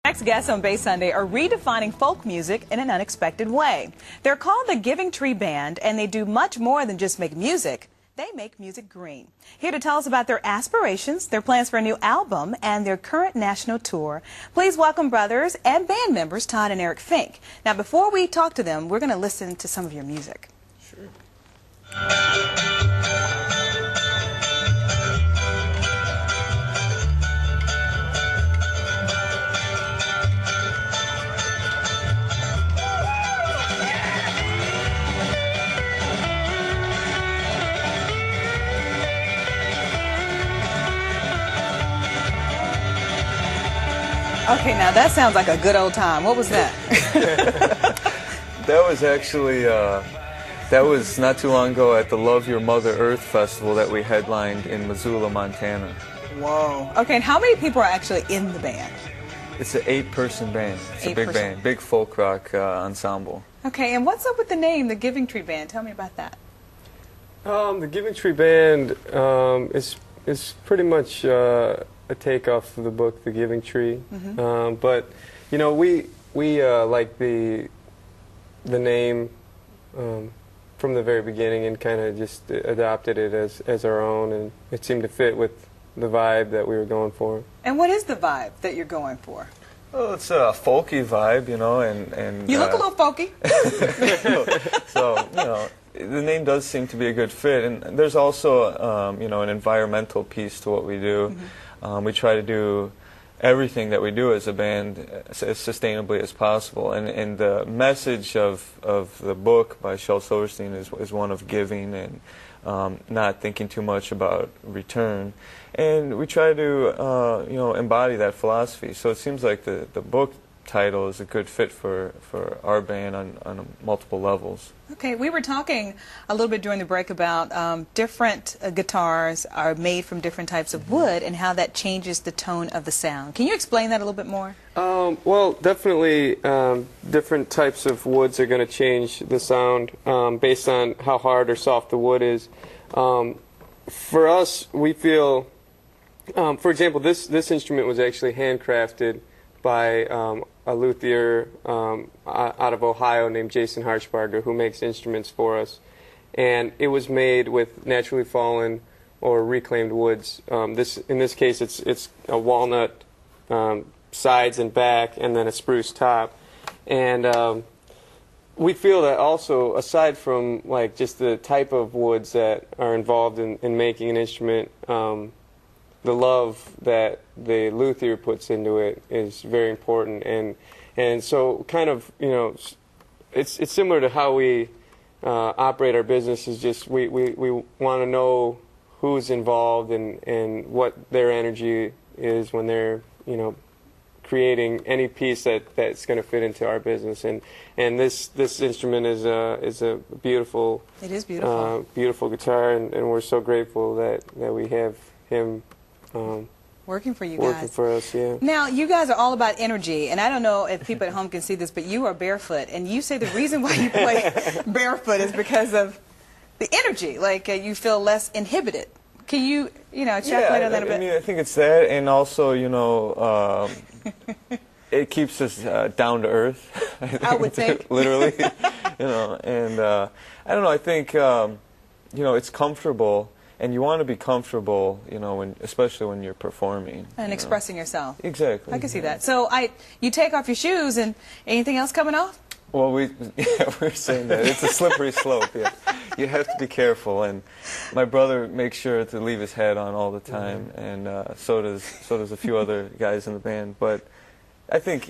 Next guests on Bay Sunday are redefining folk music in an unexpected way. They're called the Giving Tree Band, and they do much more than just make music. They make music green. Here to tell us about their aspirations, their plans for a new album, and their current national tour, please welcome brothers and band members Todd and Fink. Now, before we talk to them, we're going to listen to some of your music. Sure. Okay, now that sounds like a good old time. What was that? That was actually, that was not too long ago at the Love Your Mother Earth Festival that we headlined in Missoula, Montana. Whoa. Okay, and how many people are actually in the band? It's an 8-person band. It's a big band, big folk rock ensemble. Okay, and what's up with the name, the Giving Tree Band? Tell me about that. The Giving Tree Band is pretty much a takeoff of the book, The Giving Tree. Mm-hmm. But you know, we like the name from the very beginning and kind of just adopted it as our own, and it seemed to fit with the vibe that we were going for. And what is the vibe that you're going for? Well, it's a folky vibe, you know, and you look a little folky. So, you know, the name does seem to be a good fit, and there's also, you know, an environmental piece to what we do. Mm-hmm. We try to do everything that we do as a band as sustainably as possible, and the message of the book by Shel Silverstein is one of giving and not thinking too much about return, and we try to you know, embody that philosophy. So it seems like the book title is a good fit for our band on multiple levels. Okay, we were talking a little bit during the break about different guitars are made from different types of wood and how that changes the tone of the sound. Can you explain that a little bit more? Well, definitely different types of woods are going to change the sound based on how hard or soft the wood is. For us, we feel, for example, this instrument was actually handcrafted by a luthier out of Ohio named Jason Harshbarger, who makes instruments for us, and it was made with naturally fallen or reclaimed woods. In this case, it's a walnut sides and back, and then a spruce top. And we feel that also, aside from like just the type of woods that are involved in making an instrument, the love that the luthier puts into it is very important, and so kind of, you know, it's similar to how we operate our business. Is just we want to know who's involved and what their energy is when they're, you know, creating any piece that's going to fit into our business, and this instrument is a beautiful, it is beautiful, beautiful guitar, and we're so grateful that we have him working for you guys. Working for us, yeah. Now, you guys are all about energy, and I don't know if people at home can see this, but you are barefoot, and you say the reason why you play barefoot is because of the energy, like you feel less inhibited. Can you, you know, extrapolate on that a bit? I mean, I think it's that, and also, you know, it keeps us down to earth. I would think. Literally, you know, and I don't know, I think, you know, it's comfortable. And you want to be comfortable, you know, especially when you're performing. And expressing yourself. Exactly. I can see that. So you take off your shoes, and anything else coming off? Well, we're saying that. It's a slippery slope, yeah. You have to be careful, and my brother makes sure to leave his hat on all the time, and so does a few other guys in the band. But I think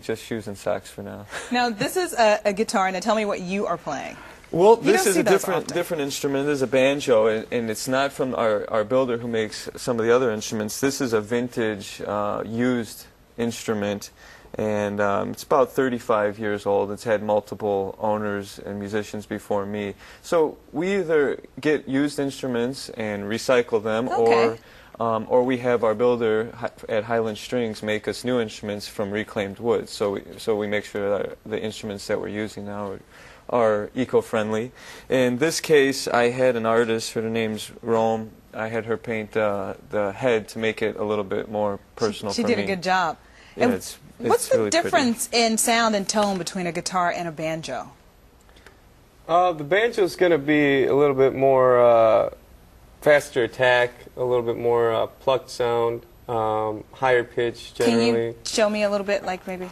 just shoes and socks for now. Now, this is a guitar, and tell me what you are playing. Well, this is a different instrument. This is a banjo, and it's not from our builder who makes some of the other instruments. This is a vintage, used instrument, and it's about 35 years old. It's had multiple owners and musicians before me. So we either get used instruments and recycle them, or we have our builder at Highland Strings make us new instruments from reclaimed wood. So we make sure that the instruments that we're using now are eco-friendly. In this case, I had an artist, her name's Rome. I had her paint the head to make it a little bit more personal for me. She did a good job. yeah, it's what's the really difference in sound and tone between a guitar and a banjo? The banjo's going to be a little bit more faster attack, a little bit more plucked sound, higher pitch generally. Can you show me a little bit, like maybe?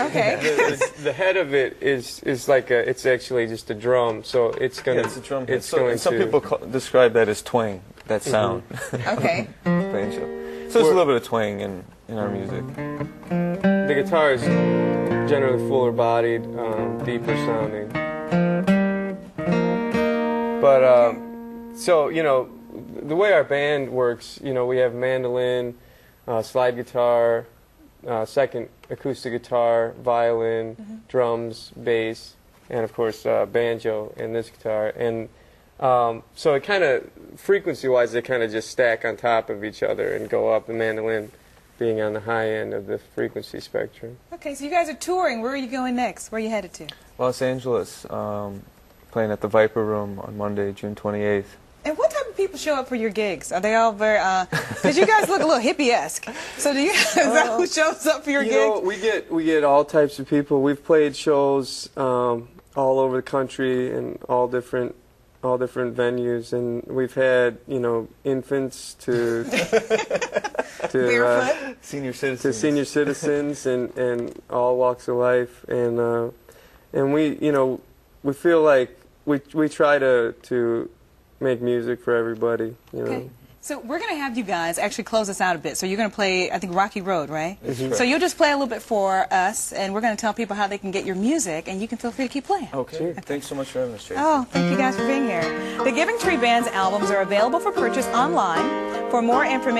Okay. The head of it is like it's actually just a drum, so it's gonna. Yeah, it's a drum. Some people describe that as twang, that sound. Okay. Banjo. So there's a little bit of twang in our music. The guitar is generally fuller bodied, deeper sounding. But so the way our band works, we have mandolin, slide guitar, second acoustic guitar, violin, drums, bass, and of course banjo and this guitar. And so it kind of, frequency-wise, they kind of just stack on top of each other and go up, the mandolin being on the high end of the frequency spectrum. Okay, so you guys are touring. Where are you going next? Where are you headed to? Los Angeles, playing at the Viper Room on Monday, June 28th. And what type of people show up for your gigs? Are they all very, because you guys look a little hippie-esque. So do you, is that who shows up for your gigs? We get all types of people. We've played shows all over the country and all different venues, and we've had infants to senior citizens, and all walks of life, and we feel like we try to make music for everybody, Okay. So we're going to have you guys actually close us out a bit. So you're going to play, I think, Rocky Road, right? Mm-hmm. So you'll just play a little bit for us, and we're going to tell people how they can get your music, and you can feel free to keep playing. Okay. Sure. Thanks so much for having us, Tracy. Oh, thank you guys for being here. The Giving Tree Band's albums are available for purchase online. For more information,